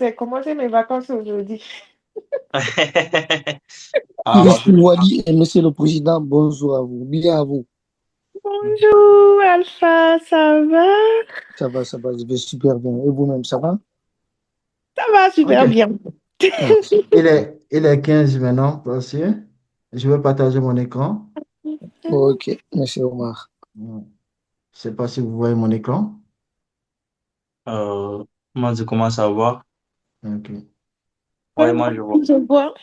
J'ai commencé mes vacances aujourd'hui. Je Ah, suis Wally et Monsieur le Président, bonjour à vous. Bien à vous. Bonjour Alpha, ça va? Ça va, je vais super bien. Et vous-même, ça va? Ça va super ok. bien. Ah, Il est 15 maintenant, passé. Je vais partager mon écran. ok, Monsieur Omar. Je sais pas si vous voyez mon écran. Euh, Moi, je commence à voir. Ok. Ouais, moi, je vois. Je vois.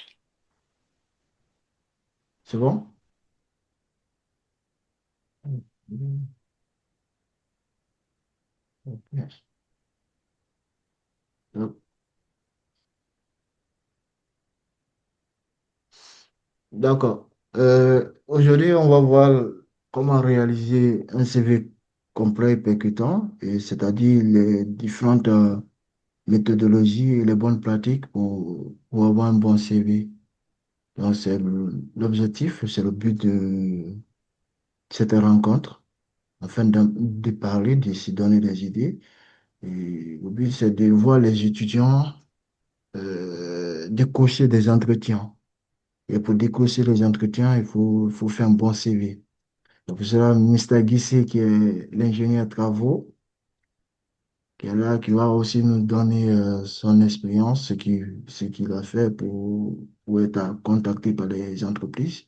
C'est bon? Ok. D'accord. Aujourd'hui, on va voir comment réaliser un CV complet et percutant, et c'est-à-dire les différentes méthodologies et les bonnes pratiques pour avoir un bon CV. Donc, c'est l'objectif, c'est le but de cette rencontre, afin de parler, de se donner des idées. Et le but, c'est de voir les étudiants décocher des entretiens. Et pour décocher les entretiens, il faut faire un bon CV. Donc, c'est là Mr. Guissé, qui est l'ingénieur travaux, qui est là, qui va aussi nous donner son expérience, ce qu'il a fait pour être contacté par les entreprises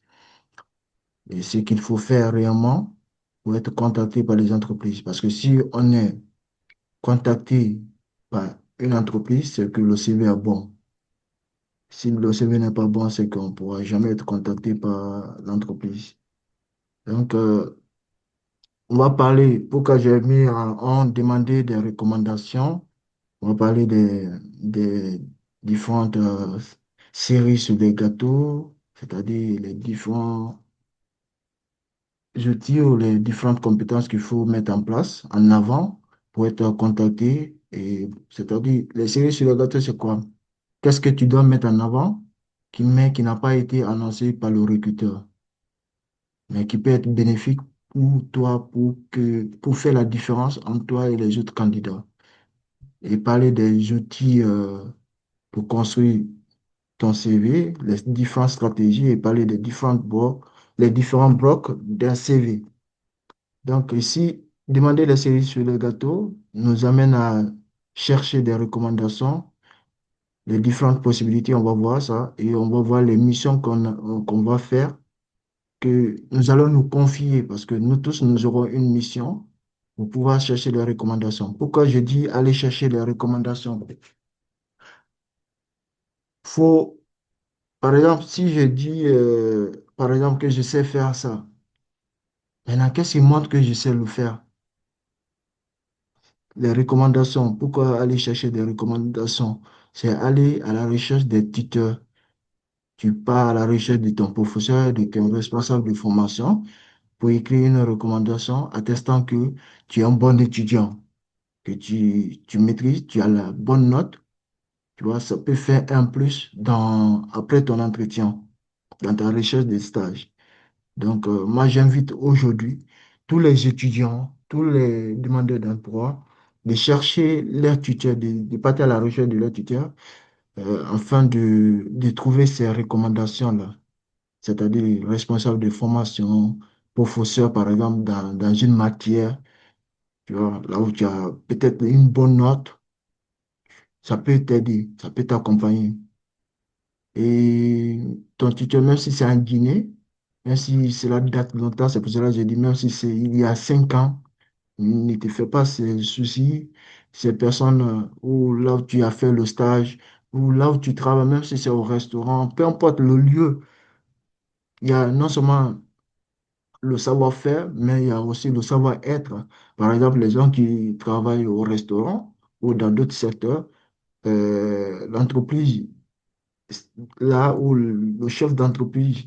et ce qu'il faut faire réellement pour être contacté par les entreprises. Parce que si on est contacté par une entreprise, c'est que le CV est bon. Si le CV n'est pas bon, c'est qu'on ne pourra jamais être contacté par l'entreprise. Donc, on va parler, pourquoi j'ai mis en demander des recommandations. On va parler des différentes séries sur les gâteaux, c'est-à-dire les différents outils ou les différentes compétences qu'il faut mettre en place, en avant, pour être contacté. Et c'est-à-dire, les séries sur les gâteaux, c'est quoi? Qu'est-ce que tu dois mettre en avant qui n'a pas été annoncé par le recruteur, mais qui peut être bénéfique pour toi, pour faire la différence entre toi et les autres candidats. Et parler des outils pour construire ton CV, les différentes stratégies et parler des les différents blocs d'un CV. Donc ici, demander les séries sur le gâteau nous amène à chercher des recommandations, les différentes possibilités, on va voir ça, et on va voir les missions qu'on va faire, que nous allons nous confier, parce que nous tous, nous aurons une mission pour pouvoir chercher les recommandations. Pourquoi je dis aller chercher les recommandations? Faut, par exemple, si je dis, par exemple, que je sais faire ça, maintenant, qu'est-ce qui montre que je sais le faire? Les recommandations. Pourquoi aller chercher des recommandations? C'est aller à la recherche des tuteurs. Tu pars à la recherche de ton professeur, de ton responsable de formation pour écrire une recommandation attestant que tu es un bon étudiant, que tu maîtrises, tu as la bonne note. Tu vois, ça peut faire un plus après ton entretien, dans ta recherche de stage. Donc, moi, j'invite aujourd'hui tous les étudiants, tous les demandeurs d'emploi, de chercher leur tuteur, de partir à la recherche de leur tuteur, afin de trouver ces recommandations-là, c'est-à-dire responsable de formation, professeur, par exemple, dans une matière, tu vois, là où tu as peut-être une bonne note, ça peut t'aider, ça peut t'accompagner. Et ton tuteur, même si c'est un dîner, même si cela date longtemps, c'est pour cela que j'ai dit, même si c'est il y a 5 ans, ne te fais pas ces soucis, ces personnes où là où tu as fait le stage, ou là où tu travailles, même si c'est au restaurant, peu importe le lieu, il y a non seulement le savoir-faire, mais il y a aussi le savoir-être. Par exemple, les gens qui travaillent au restaurant ou dans d'autres secteurs, l'entreprise, là où le chef d'entreprise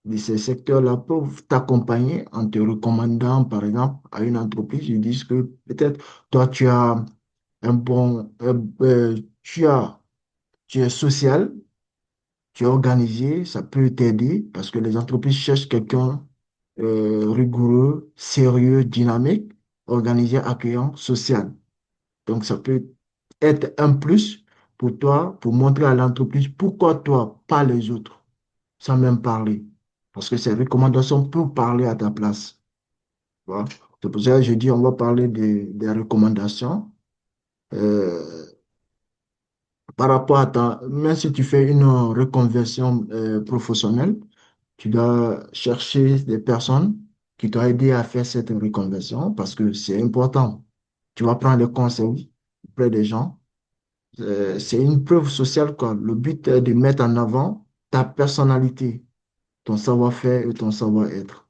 de ces secteurs-là peuvent t'accompagner en te recommandant, par exemple, à une entreprise. Ils disent que peut-être toi, tu as un bon, tu es social, tu es organisé, ça peut t'aider parce que les entreprises cherchent quelqu'un rigoureux, sérieux, dynamique, organisé, accueillant, social. Donc, ça peut être un plus pour toi, pour montrer à l'entreprise pourquoi toi, pas les autres, sans même parler. Parce que ces recommandations peuvent parler à ta place. Tu vois. C'est pour ça que je dis, on va parler des recommandations. Euh, Par rapport à ta, même si tu fais une reconversion professionnelle, tu dois chercher des personnes qui t'ont aidé à faire cette reconversion parce que c'est important. Tu vas prendre des conseils auprès des gens. C'est une preuve sociale, quoi. Le but est de mettre en avant ta personnalité, ton savoir-faire et ton savoir-être.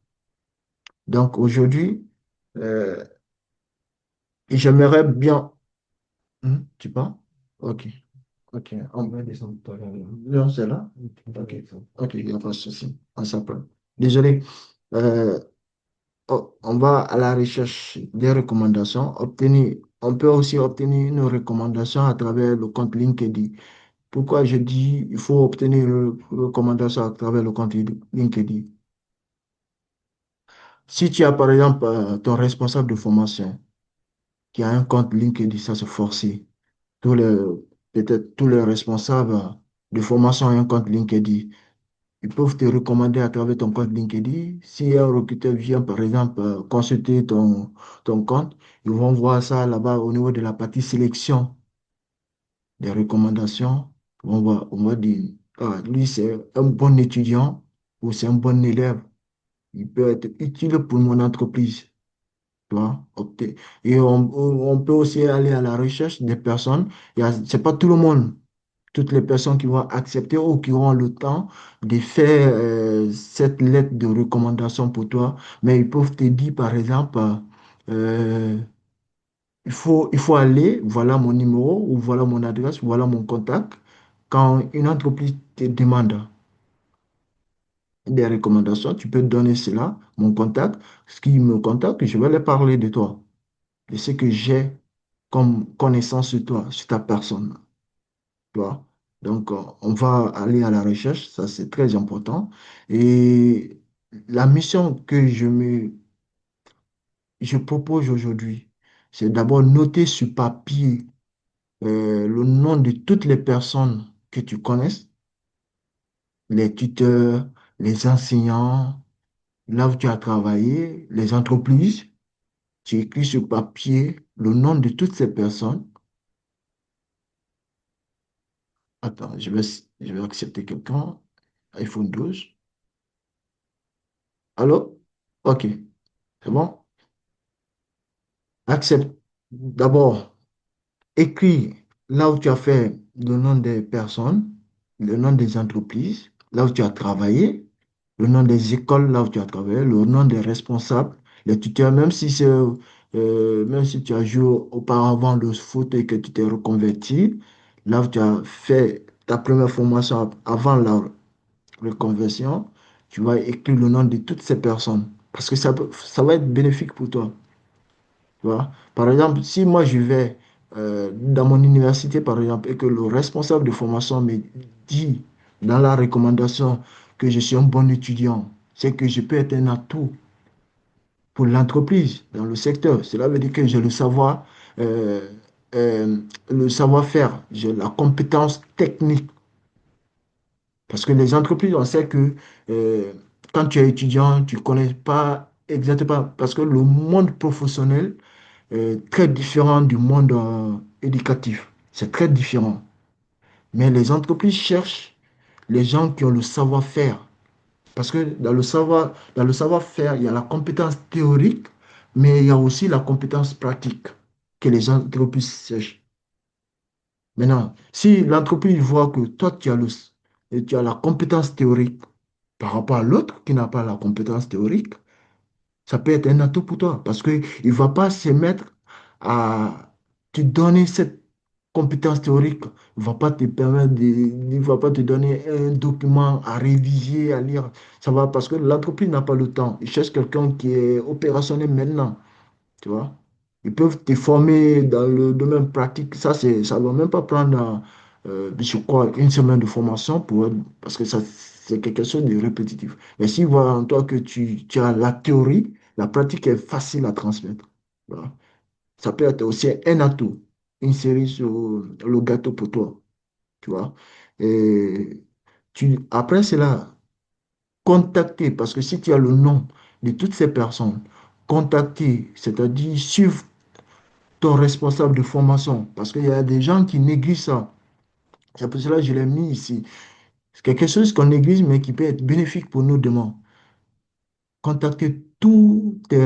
Donc aujourd'hui, euh, j'aimerais bien. Tu penses? Ok. Ok, on va descendre par là. Non, c'est là? Ok, ok, il n'y a pas de souci. On s'appelle. Désolé. Euh, on va à la recherche des recommandations. On peut aussi obtenir une recommandation à travers le compte LinkedIn. Pourquoi je dis il faut obtenir une recommandation à travers le compte LinkedIn? Si tu as par exemple ton responsable de formation qui a un compte LinkedIn, ça c'est forcé. Tous les, peut-être tous les responsables de formation ont un compte LinkedIn. Ils peuvent te recommander à travers ton compte LinkedIn. Si un recruteur vient, par exemple, consulter ton compte, ils vont voir ça là-bas au niveau de la partie sélection des recommandations. On va dire, ah, lui, c'est un bon étudiant ou c'est un bon élève. Il peut être utile pour mon entreprise. Tu vois, et on peut aussi aller à la recherche des personnes. C'est pas tout le monde, toutes les personnes qui vont accepter ou qui auront le temps de faire cette lettre de recommandation pour toi. Mais ils peuvent te dire, par exemple, euh, il faut aller, voilà mon numéro, ou voilà mon adresse, voilà mon contact. Quand une entreprise te demande des recommandations, tu peux donner cela, mon contact. Ce qui me contacte, je vais leur parler de toi, de ce que j'ai comme connaissance sur toi, sur ta personne. Tu vois. Donc, on va aller à la recherche, ça c'est très important. Et la mission que je propose aujourd'hui, c'est d'abord noter sur papier le nom de toutes les personnes que tu connais, les tuteurs, les enseignants, là où tu as travaillé, les entreprises. Tu écris sur papier le nom de toutes ces personnes. Attends, je vais accepter quelqu'un. iPhone 12. Allô? OK, c'est bon? Accepte. D'abord, écris là où tu as fait le nom des personnes, le nom des entreprises, là où tu as travaillé, le nom des écoles, là où tu as travaillé, le nom des responsables, les tuteurs, même si tu as joué auparavant le foot et que tu t'es reconverti, là où tu as fait ta première formation avant la reconversion, tu vas écrire le nom de toutes ces personnes parce que ça va être bénéfique pour toi. Tu vois? Par exemple, si moi je vais dans mon université, par exemple, et que le responsable de formation me dit dans la recommandation que je suis un bon étudiant, c'est que je peux être un atout pour l'entreprise dans le secteur. Cela veut dire que j'ai euh, euh, le savoir-faire, j'ai la compétence technique. Parce que les entreprises, on sait que euh, quand tu es étudiant, tu ne connais pas exactement, parce que le monde professionnel, très différent du monde éducatif. C'est très différent. Mais les entreprises cherchent les gens qui ont le savoir-faire. Parce que dans le savoir-faire, il y a la compétence théorique, mais il y a aussi la compétence pratique que les entreprises cherchent. Maintenant, si l'entreprise voit que toi, tu as la compétence théorique par rapport à l'autre qui n'a pas la compétence théorique, ça peut être un atout pour toi parce qu'il ne va pas se mettre à te donner cette compétence théorique. Il ne va pas te permettre il va pas te donner un document à réviser, à lire. Ça va parce que l'entreprise n'a pas le temps. Il cherche quelqu'un qui est opérationnel maintenant. Tu vois? Ils peuvent te former dans le domaine pratique. Ça ne va même pas prendre, je crois, une semaine de formation parce que ça, c'est quelque chose de répétitif. Mais s'ils voient en toi que tu as la théorie, la pratique est facile à transmettre. Voilà. Ça peut être aussi un atout, une série sur le gâteau pour toi. tu vois. Et après cela, contacter, parce que si tu as le nom de toutes ces personnes, contacter, c'est-à-dire suivre ton responsable de formation, parce qu'il y a des gens qui négligent ça. C'est pour cela que je l'ai mis ici. C'est quelque chose qu'on néglige, mais qui peut être bénéfique pour nous demain. Contacter tous tes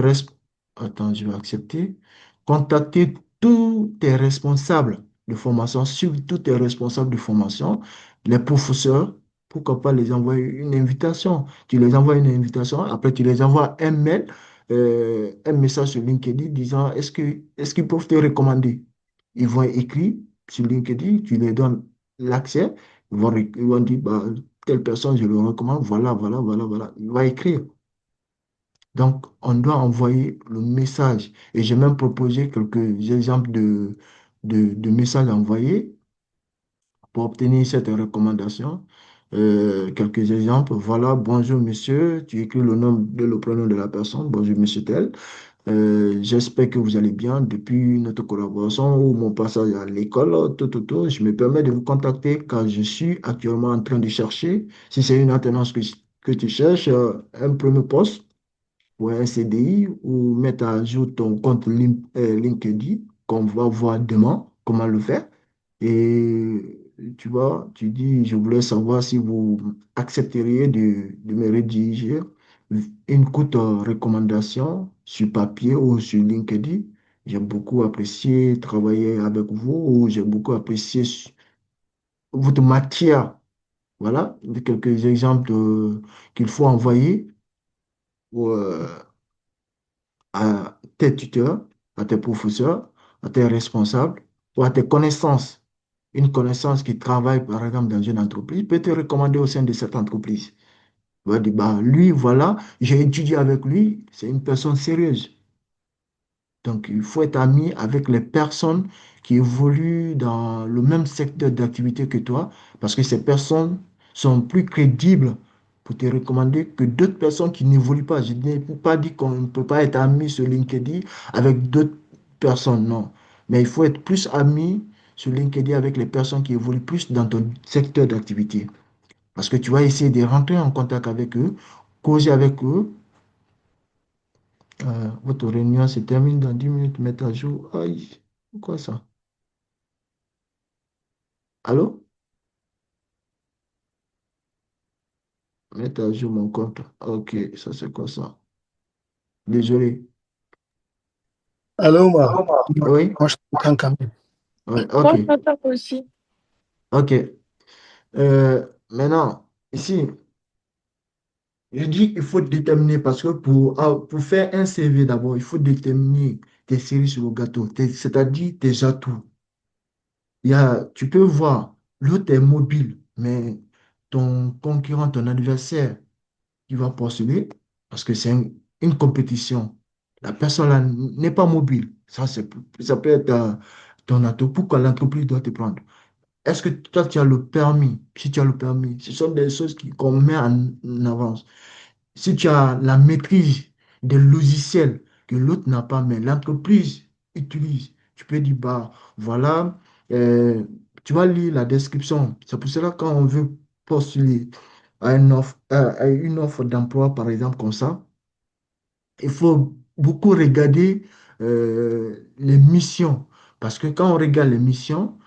Attends, je vais accepter. Contacter tous tes responsables de formation, suivre tous tes responsables de formation, les professeurs, pourquoi pas les envoyer une invitation. Tu les envoies une invitation, après tu les envoies un mail, un message sur LinkedIn disant est-ce qu'ils peuvent te recommander? Ils vont écrire sur LinkedIn, tu les donnes l'accès, ils vont dire bah, telle personne, je le recommande, voilà, voilà, voilà, voilà. Il va écrire. Donc, on doit envoyer le message. Et j'ai même proposé quelques exemples de messages envoyés pour obtenir cette recommandation. Quelques exemples. Voilà, bonjour monsieur, tu écris le nom de le prénom de la personne. Bonjour monsieur tel. J'espère que vous allez bien depuis notre collaboration ou mon passage à l'école. Je me permets de vous contacter car je suis actuellement en train de chercher, si c'est une alternance que tu cherches, un premier poste ou un CDI ou mettre à jour ton compte LinkedIn qu'on va voir demain comment le faire. Et tu vois, tu dis, je voulais savoir si vous accepteriez de me rédiger une courte recommandation sur papier ou sur LinkedIn. J'ai beaucoup apprécié travailler avec vous, j'ai beaucoup apprécié votre matière. Voilà, quelques exemples qu'il faut envoyer à tes tuteurs, à tes professeurs, à tes responsables ou à tes connaissances. Une connaissance qui travaille, par exemple, dans une entreprise peut te recommander au sein de cette entreprise. Il va dire, bah, lui, voilà, j'ai étudié avec lui, c'est une personne sérieuse. Donc, il faut être ami avec les personnes qui évoluent dans le même secteur d'activité que toi, parce que ces personnes sont plus crédibles pour te recommander que d'autres personnes qui n'évoluent pas. Je n'ai pas dit qu'on ne peut pas être ami sur LinkedIn avec d'autres personnes, non. Mais il faut être plus ami sur LinkedIn avec les personnes qui évoluent plus dans ton secteur d'activité. Parce que tu vas essayer de rentrer en contact avec eux, causer avec eux. Votre réunion se termine dans 10 minutes, mettre à jour. Aïe, quoi ça? Allô? Mettre à jour mon compte. Ok, ça c'est quoi ça? Désolé. Alors, moi, Oui? moi, je t'entends quand même. Oui, ok. Moi, je t'entends aussi. Ok. Maintenant, ici, je dis qu'il faut déterminer parce que pour faire un CV d'abord, il faut déterminer tes séries sur le gâteau, c'est-à-dire tes atouts. Tu peux voir, l'autre est mobile, mais ton concurrent, ton adversaire, qui va postuler parce que c'est une compétition. La personne là n'est pas mobile. Ça peut être ton atout. Pourquoi l'entreprise doit te prendre? Est-ce que toi, tu as le permis? Si tu as le permis, ce sont des choses qu'on met en avance. Si tu as la maîtrise des logiciels que l'autre n'a pas, mais l'entreprise utilise, tu peux dire, bah, voilà, euh, tu vas lire la description. C'est pour cela quand on veut postuler à une offre d'emploi, par exemple, comme ça, il faut beaucoup regarder les missions. Parce que quand on regarde les missions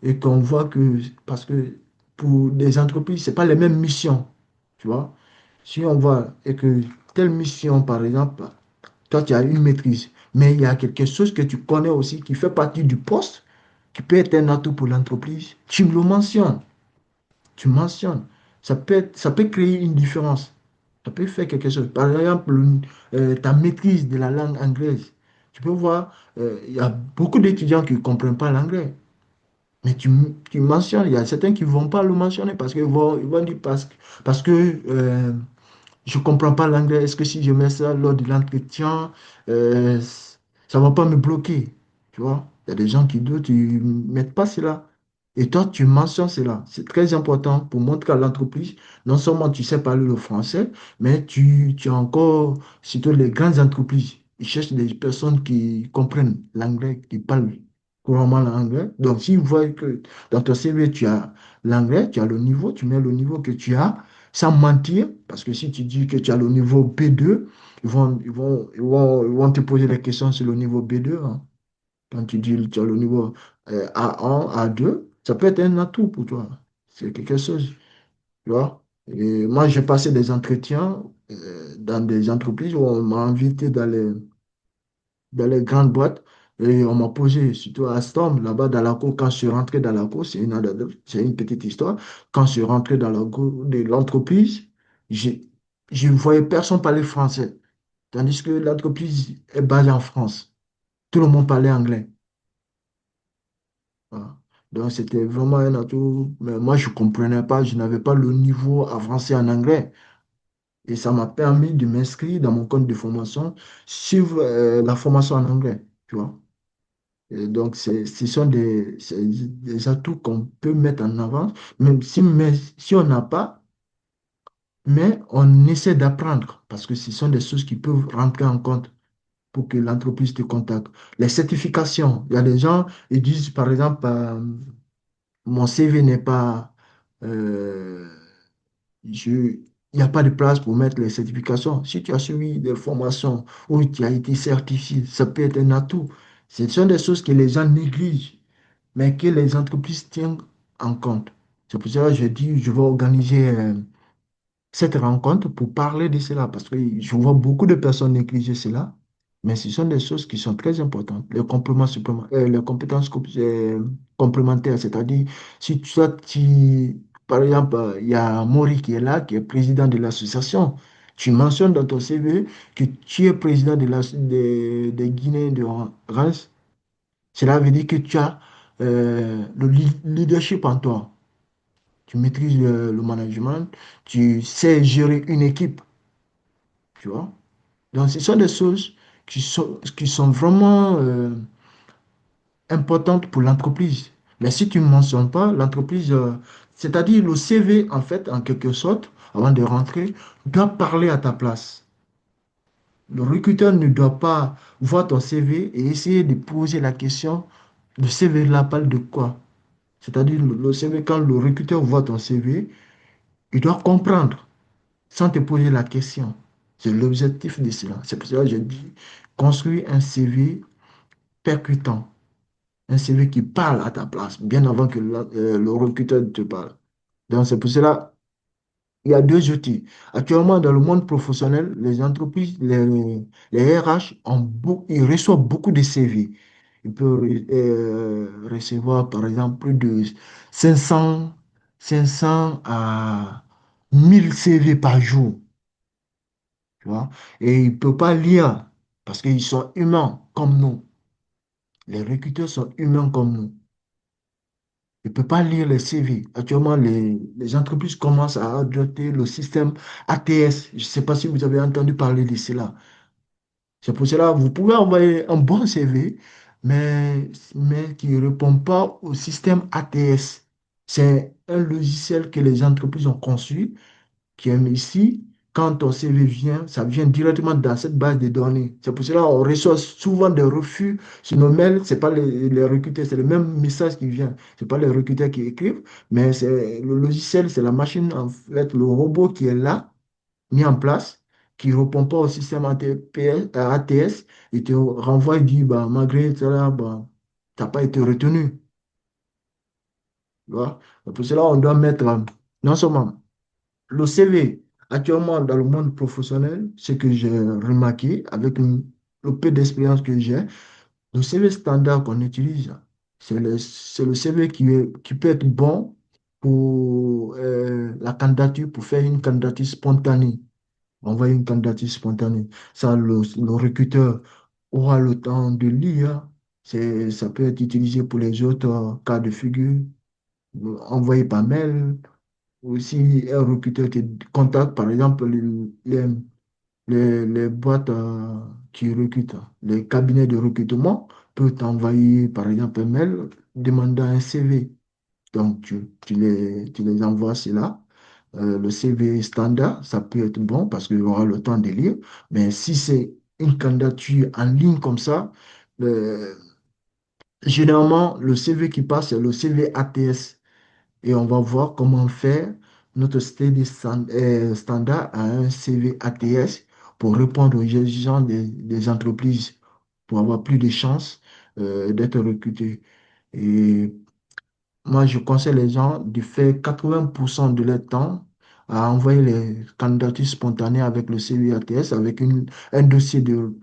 et qu'on voit que, parce que pour des entreprises, ce n'est pas les mêmes missions, tu vois. Si on voit et que telle mission, par exemple, toi, tu as une maîtrise, mais il y a quelque chose que tu connais aussi qui fait partie du poste, qui peut être un atout pour l'entreprise, tu me le mentionnes. Tu mentionnes. Ça peut créer une différence. Ça peut faire quelque chose. Par exemple, ta maîtrise de la langue anglaise. Tu peux voir, il y a beaucoup d'étudiants qui ne comprennent pas l'anglais. Mais tu mentionnes, il y a certains qui ne vont pas le mentionner parce qu'ils vont dire parce que je ne comprends pas l'anglais. Est-ce que si je mets ça lors de l'entretien, euh, ça ne va pas me bloquer? Tu vois, il y a des gens qui doutent, ils ne mettent pas cela. Et toi, tu mentionnes cela. C'est très important pour montrer à l'entreprise, non seulement tu sais parler le français, mais tu as encore, surtout les grandes entreprises, ils cherchent des personnes qui comprennent l'anglais, qui parlent couramment l'anglais. Donc, s'ils voient que dans ton CV, tu as l'anglais, tu as le niveau, tu mets le niveau que tu as, sans mentir, parce que si tu dis que tu as le niveau B2, ils vont te poser des questions sur le niveau B2, hein. Quand tu dis que tu as le niveau A1, A2, ça peut être un atout pour toi. C'est quelque chose, tu vois. Et moi, j'ai passé des entretiens dans des entreprises où on m'a invité dans les grandes boîtes et on m'a posé, surtout à Storm, là-bas dans la cour, quand je suis rentré dans la cour, c'est une petite histoire. Quand je suis rentré dans la cour de l'entreprise, j'ai- je ne voyais personne parler français, tandis que l'entreprise est basée en France. Tout le monde parlait anglais. Voilà. Donc, c'était vraiment un atout. Mais moi, je ne comprenais pas, je n'avais pas le niveau avancé en anglais. Et ça m'a permis de m'inscrire dans mon compte de formation, suivre la formation en anglais, tu vois. Et donc, c'est des atouts qu'on peut mettre en avant, même si on n'a pas, mais on essaie d'apprendre, parce que ce sont des choses qui peuvent rentrer en compte pour que l'entreprise te contacte. Les certifications, il y a des gens, ils disent, par exemple, mon CV n'est pas, euh, il n'y a pas de place pour mettre les certifications. Si tu as suivi des formations où tu as été certifié, ça peut être un atout. Ce sont des choses que les gens négligent, mais que les entreprises tiennent en compte. C'est pour ça que je dis, je vais organiser cette rencontre pour parler de cela, parce que je vois beaucoup de personnes négliger cela, mais ce sont des choses qui sont très importantes. Les compléments les compétences complémentaires, c'est-à-dire, si toi, par exemple, il y a Maury qui est là, qui est président de l'association. Tu mentionnes dans ton CV que tu es président des Guinéens de Reims. Cela veut dire que tu as le leadership en toi. Tu maîtrises le management, tu sais gérer une équipe, tu vois. Donc, ce sont des choses qui sont vraiment importantes pour l'entreprise. Mais si tu ne mentionnes pas, l'entreprise, c'est-à-dire le CV, en fait, en quelque sorte, avant de rentrer, doit parler à ta place. Le recruteur ne doit pas voir ton CV et essayer de poser la question, le CV là parle de quoi? C'est-à-dire le CV, quand le recruteur voit ton CV, il doit comprendre sans te poser la question. C'est l'objectif de cela. C'est pour cela que je dis construire un CV percutant, un CV qui parle à ta place, bien avant que le recruteur te parle. Donc, c'est pour cela il y a deux outils. Actuellement, dans le monde professionnel, les entreprises, les RH, ils reçoivent beaucoup de CV. Ils peuvent recevoir, par exemple, plus de 500, 500 à 1000 CV par jour. Tu vois? Et ils ne peuvent pas lire parce qu'ils sont humains comme nous. Les recruteurs sont humains comme nous. Ils ne peuvent pas lire les CV. Actuellement, les entreprises commencent à adopter le système ATS. Je ne sais pas si vous avez entendu parler de cela. C'est pour cela que vous pouvez envoyer un bon CV, mais qui ne répond pas au système ATS. C'est un logiciel que les entreprises ont conçu qui aiment ici, quand ton CV vient, ça vient directement dans cette base de données. C'est pour cela qu'on reçoit souvent des refus sur nos mails. Ce n'est pas les recruteurs, c'est le même message qui vient. Ce n'est pas les recruteurs qui écrivent, mais c'est le logiciel, c'est la machine, en fait, le robot qui est là, mis en place, qui ne répond pas au système ATS. Il te renvoie et dit, bah, malgré cela, bah, tu n'as pas été retenu. Tu vois? C'est pour cela on doit mettre non seulement le CV, actuellement dans le monde professionnel, ce que j'ai remarqué avec le peu d'expérience que j'ai, le CV standard qu'on utilise, c'est le CV qui peut être bon pour la candidature, pour faire une candidature spontanée. Envoyer une candidature spontanée. Ça, le recruteur aura le temps de lire. Ça peut être utilisé pour les autres cas de figure, envoyé par mail, ou si un recruteur te contacte, par exemple, les boîtes qui recrutent, les cabinets de recrutement peuvent t'envoyer, par exemple, un mail demandant un CV. Donc, tu les envoies cela. Le CV standard, ça peut être bon parce qu'il aura le temps de lire. Mais si c'est une candidature en ligne comme ça, euh, généralement, le CV qui passe, c'est le CV ATS. et on va voir comment faire notre standard à un CV ATS pour répondre aux exigences des entreprises, pour avoir plus de chances d'être recrutés. Et moi, je conseille les gens de faire 80% de leur temps à envoyer les candidatures spontanées avec le CV ATS, avec un dossier de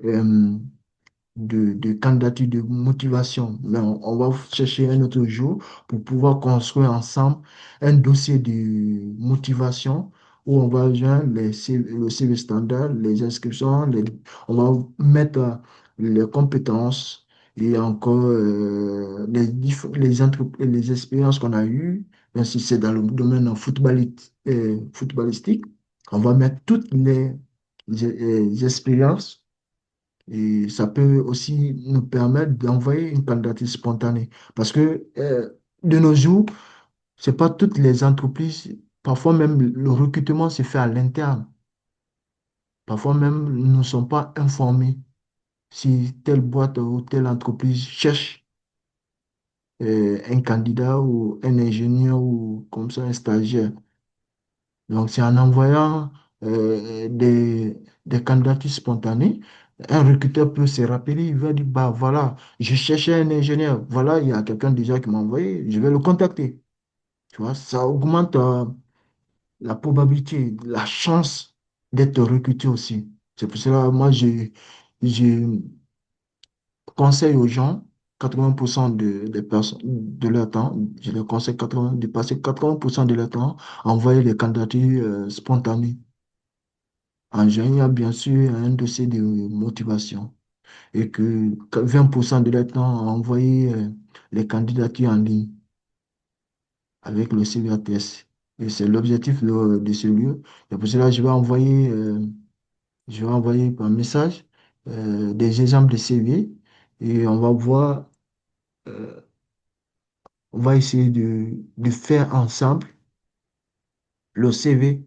candidature de motivation. Mais on va chercher un autre jour pour pouvoir construire ensemble un dossier de motivation où on va joindre le CV standard, les inscriptions, on va mettre les compétences et encore les expériences qu'on a eues. Même si c'est dans le domaine footballistique, on va mettre toutes les expériences et ça peut aussi nous permettre d'envoyer une candidature spontanée. Parce que de nos jours, c'est pas toutes les entreprises, parfois même le recrutement se fait à l'interne. Parfois même, nous ne sommes pas informés si telle boîte ou telle entreprise cherche un candidat ou un ingénieur ou comme ça un stagiaire. Donc, c'est en envoyant des candidatures spontanées, un recruteur peut se rappeler, il va dire, bah voilà, je cherchais un ingénieur, voilà, il y a quelqu'un déjà qui m'a envoyé, je vais le contacter. Tu vois, ça augmente la probabilité, la chance d'être recruté aussi. C'est pour cela, moi, je conseille aux gens, 80% des personnes, de leur temps, je leur conseille 80, de passer 80% de leur temps à envoyer des candidatures spontanées en joignant bien sûr un dossier de motivation et que 20% de leur temps à envoyer les candidatures en ligne avec le CVATS. Et c'est l'objectif de ce lieu. Et pour cela, je vais envoyer par message des exemples de CV et on va voir, euh, on va essayer de faire ensemble le CV